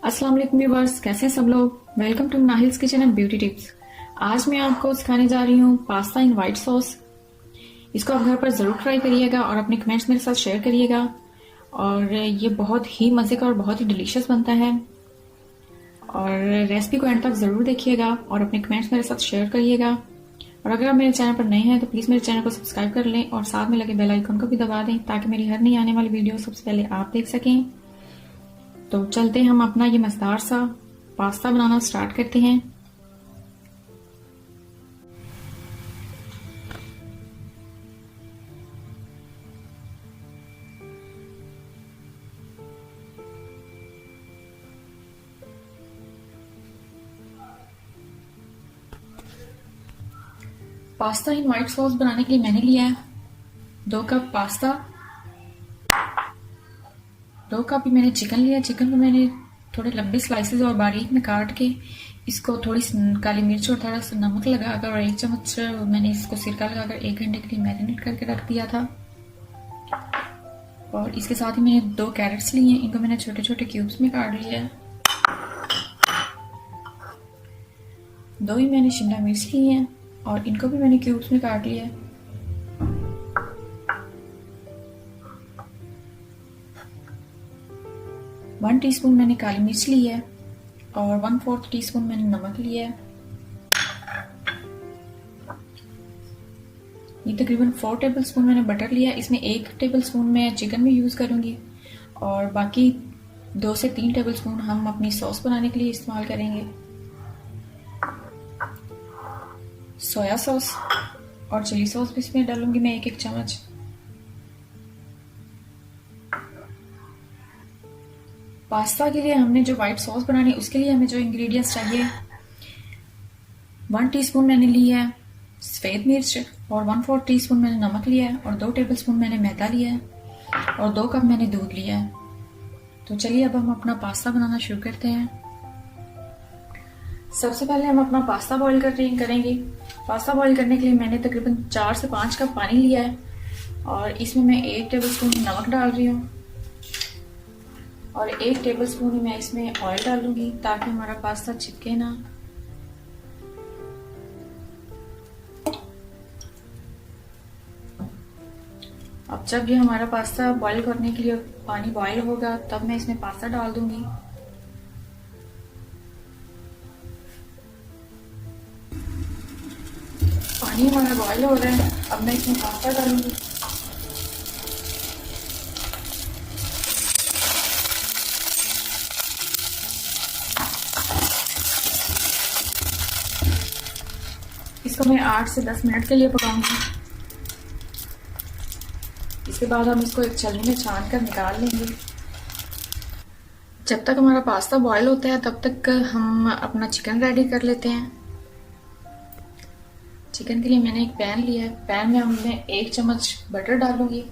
अस्सलाम वालेकुम व्यूवर्स, कैसे हैं सब लोग। Welcome to Nahil's kitchen and beauty tips. आज मैं आपको सिखाने जा रही हूँ पास्ता इन वाइट सॉस। इसको आप घर पर ज़रूर ट्राई करिएगा और अपने कमेंट्स मेरे साथ शेयर करिएगा। और ये बहुत ही मज़े का और बहुत ही डिलीशियस बनता है। और रेसिपी को एंड तक ज़रूर देखिएगा और अपने कमेंट्स मेरे साथ शेयर करिएगा। और अगर आप मेरे चैनल पर नए हैं तो प्लीज़ मेरे चैनल को सब्सक्राइब कर लें और साथ में लगे बेल आइकन को भी दबा दें ताकि मेरी हर नई आने वाली वीडियो सबसे पहले आप देख सकें। तो चलते हैं, हम अपना ये मज़ेदार सा पास्ता बनाना स्टार्ट करते हैं। पास्ता इन वाइट सॉस बनाने के लिए मैंने लिया है 2 कप पास्ता। 2 कप ही मैंने चिकन लिया। चिकन को मैंने थोड़े लंबे स्लाइसेस और बारीक में काट के इसको थोड़ी काली मिर्च और थोड़ा सा नमक लगाकर और 1 चम्मच मैंने इसको सिरका लगाकर 1 घंटे के लिए मैरिनेट करके रख दिया था। और इसके साथ ही मैंने 2 कैरेट्स लिए हैं, इनको मैंने छोटे छोटे क्यूब्स में काट लिया है। 2 ही मैंने शिमला मिर्च लिए हैं और इनको भी मैंने क्यूब्स में काट लिया है। वन टीस्पून मैंने काली मिर्च ली है और 1/4 टीस्पून मैंने नमक लिया है। ये तकरीबन 4 टेबलस्पून मैंने बटर लिया है। इसमें 1 टेबलस्पून मैं चिकन में यूज़ करूँगी और बाकी 2 से 3 टेबलस्पून हम अपनी सॉस बनाने के लिए इस्तेमाल करेंगे। सोया सॉस और चिली सॉस भी इसमें डालूंगी मैं 1-1 चम्मच। पास्ता के लिए हमने जो व्हाइट सॉस बनानी है उसके लिए हमें जो इंग्रेडिएंट्स चाहिए, 1 टीस्पून मैंने लिया है सफ़ेद मिर्च और 1/4 टीस्पून मैंने नमक लिया है और 2 टेबलस्पून मैंने मैदा लिया है और 2 कप मैंने दूध लिया है। तो चलिए अब हम अपना पास्ता बनाना शुरू करते हैं। सबसे पहले हम अपना पास्ता बॉईल करेंगे। पास्ता बॉईल करने के लिए मैंने तकरीबन 4 से 5 कप पानी लिया है और इसमें मैं 1 टेबलस्पून नमक डाल रही हूँ और 1 टेबलस्पून मैं इसमें ऑयल डालूंगी ताकि हमारा पास्ता चिपके ना। अब जब ये हमारा पास्ता बॉईल करने के लिए पानी बॉईल होगा तब मैं इसमें पास्ता डाल दूंगी। पानी हमारा बॉईल हो रहा है, अब मैं इसमें पास्ता डालूंगी। इसको मैं 8 से 10 मिनट के लिए पकाऊंगी। इसके बाद हम इसको एक छलनी में छान कर निकाल लेंगे। जब तक हमारा पास्ता बॉईल होता है तब तक हम अपना चिकन रेडी कर लेते हैं। चिकन के लिए मैंने एक पैन लिया है। पैन में मैं 1 चम्मच बटर डालूंगी।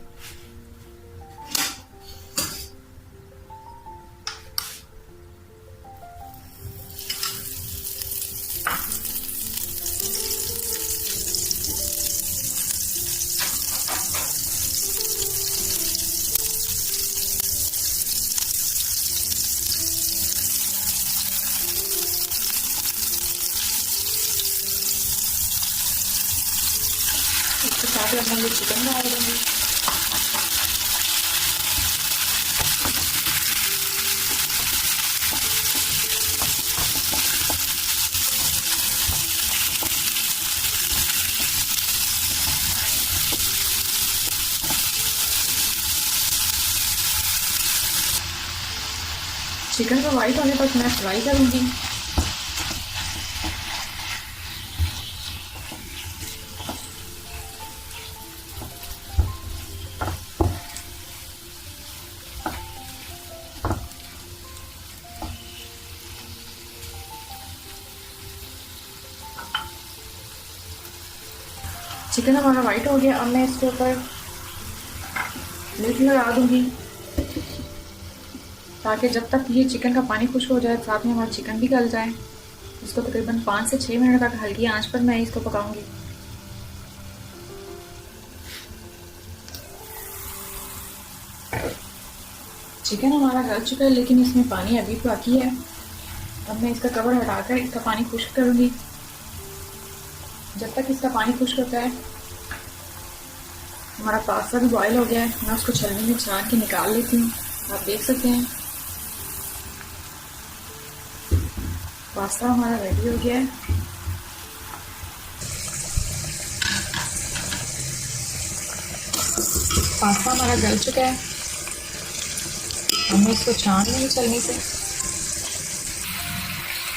इसके साथ ही मैं ये चिकन डाल दूंगी। चिकन को वाइट होने तक मैं फ्राई करूंगी। चिकन हमारा वाइट हो गया। अब मैं इसके ऊपर लिड लगा दूंगी ताकि जब तक ये चिकन का पानी खुश्क हो जाए साथ में हमारा चिकन भी गल जाए। इसको तकरीबन 5 से 6 मिनट तक हल्की आंच पर मैं इसको पकाऊंगी। चिकन हमारा गल चुका है, लेकिन इसमें पानी अभी बाकी है। अब मैं इसका कवर हटाकर इसका पानी खुश्क करूँगी। जब तक इसका पानी खुश्क होता है, हमारा पास्ता भी बॉयल हो गया है। मैं उसको छलनी में छान के निकाल लेती हूँ। आप देख सकते हैं पास्ता हमारा रेडी हो गया है। पास्ता हमारा गल चुका है। हमने इसको छान लिया छलनी से।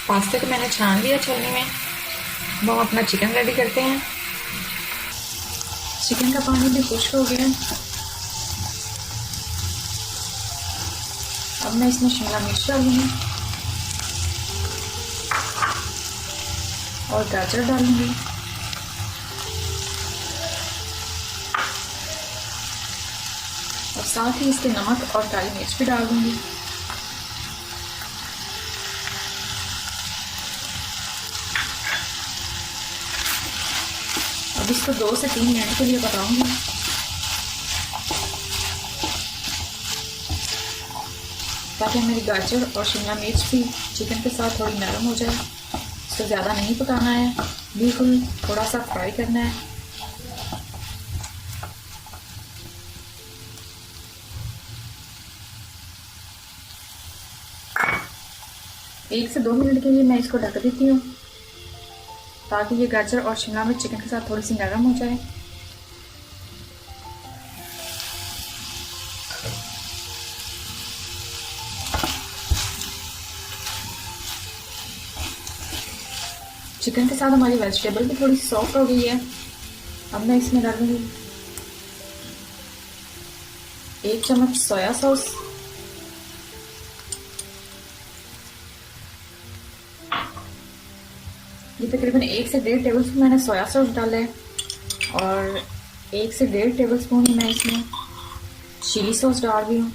पास्ते को मैंने छान लिया छलनी में। अब हम अपना चिकन रेडी करते हैं। चिकन का पानी भी खुश्क हो गया है। अब मैं इसमें शिमला मिर्च डालूंगी और गाजर डालूंगी। और साथ ही इसके नमक और काली मिर्च भी डाल दूंगी। अब इसको 2 से 3 मिनट के लिए पकाऊंगी, ताकि मेरी गाजर और शिमला मिर्च भी चिकन के साथ थोड़ी नरम हो जाए। इसको ज़्यादा नहीं पकाना है, बिल्कुल थोड़ा सा फ्राई करना है। एक से 2 मिनट के लिए मैं इसको ढक देती हूँ, ताकि ये गाजर और शिमला मिर्च चिकन के साथ थोड़ी सी नरम हो जाए। चिकन के साथ हमारी वेजिटेबल भी थोड़ी सॉफ्ट हो गई है। अब मैं इसमें डालूंगी 1 चम्मच सोया सॉस, ये तकरीबन 1 से 1.5 टेबलस्पून मैंने सोया सॉस डाला है। और 1 से 1.5 टेबलस्पून ही मैं इसमें चिली सॉस डाल रही हूँ।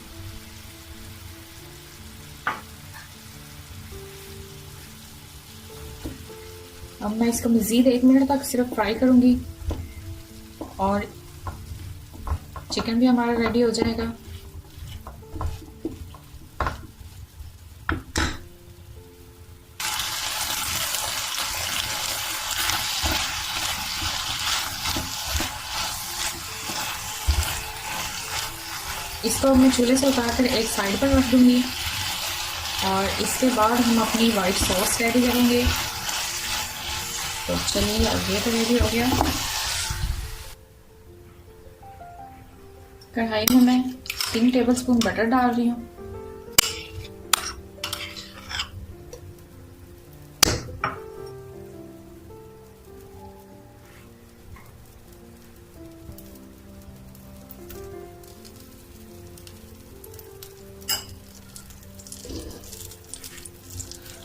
अब मैं इसको मज़ीद 1 मिनट तक सिर्फ फ्राई करूँगी और चिकन भी हमारा रेडी हो जाएगा। इसको मैं चूल्हे से उतारकर एक साइड पर रख दूँगी और इसके बाद हम अपनी वाइट सॉस रेडी करेंगे। तो चलिए, अब ये तो रेडी हो गया। कढ़ाई में मैं 3 टेबलस्पून बटर डाल रही हूँ।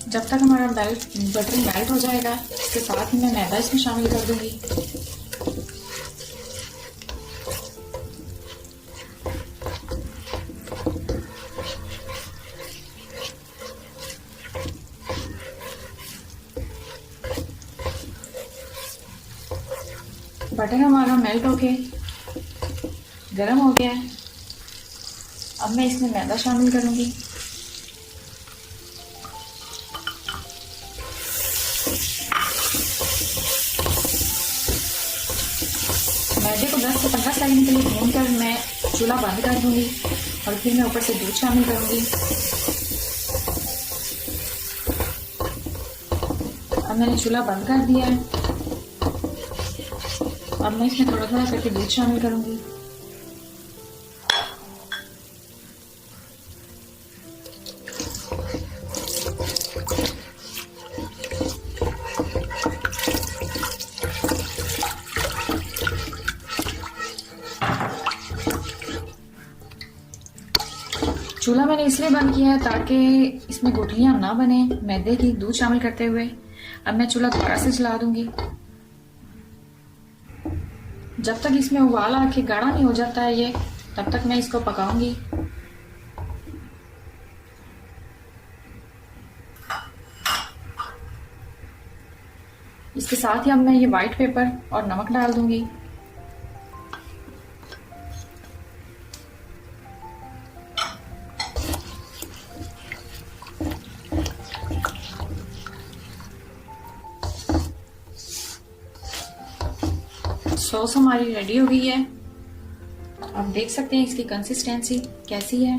जब तक हमारा बटर मेल्ट हो जाएगा, इसके साथ ही मैं मैदा इसमें शामिल कर दूंगी। बटर हमारा मेल्ट होके गरम हो गया है। अब मैं इसमें मैदा शामिल करूंगी। मैदे को 10 से 15 सेकंड के लिए भूनकर मैं चूल्हा बंद कर दूंगी और फिर मैं ऊपर से दूध शामिल करूंगी। अब मैंने चूल्हा बंद कर दिया है। अब मैं इसमें थोड़ा थोड़ा करके दूध शामिल करूंगी। चूल्हा मैंने इसलिए बंद किया है ताकि इसमें गुठलियां ना बने मैदे की दूध शामिल करते हुए। अब मैं चूल्हा दोबारा से जला दूंगी। जब तक इसमें उबाल आके गाढ़ा नहीं हो जाता है ये, तब तक मैं इसको पकाऊंगी। इसके साथ ही अब मैं ये व्हाइट पेपर और नमक डाल दूंगी। सॉस हमारी रेडी हो गई है। आप देख सकते हैं इसकी कंसिस्टेंसी कैसी है।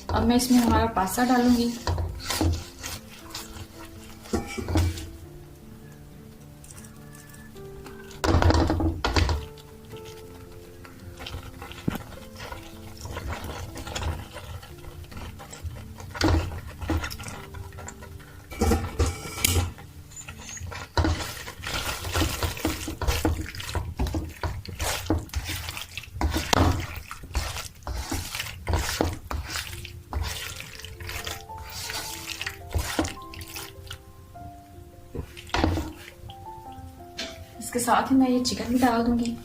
अब मैं इसमें हमारा पास्ता डालूंगी। इसके साथ ही मैं ये चिकन भी डाल दूंगी।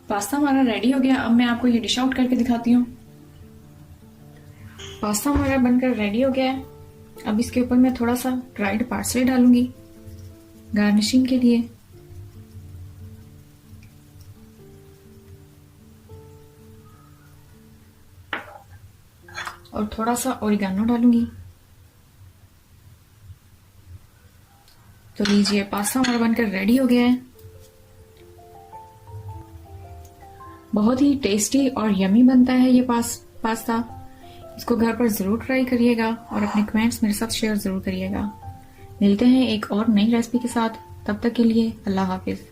पास्ता हमारा रेडी हो गया। अब मैं आपको ये डिश आउट करके दिखाती हूँ। पास्ता हमारा बनकर रेडी हो गया है। अब इसके ऊपर मैं थोड़ा सा ड्राइड पार्सले डालूंगी गार्निशिंग के लिए। और थोड़ा सा ओरिगानो डालूंगी। तो लीजिए, पास्ता हमारा बनकर रेडी हो गया है। बहुत ही टेस्टी और यमी बनता है ये पास्ता। इसको घर पर जरूर ट्राई करिएगा और अपने कमेंट्स मेरे साथ शेयर जरूर करिएगा। मिलते हैं एक और नई रेसिपी के साथ। तब तक के लिए अल्लाह हाफिज।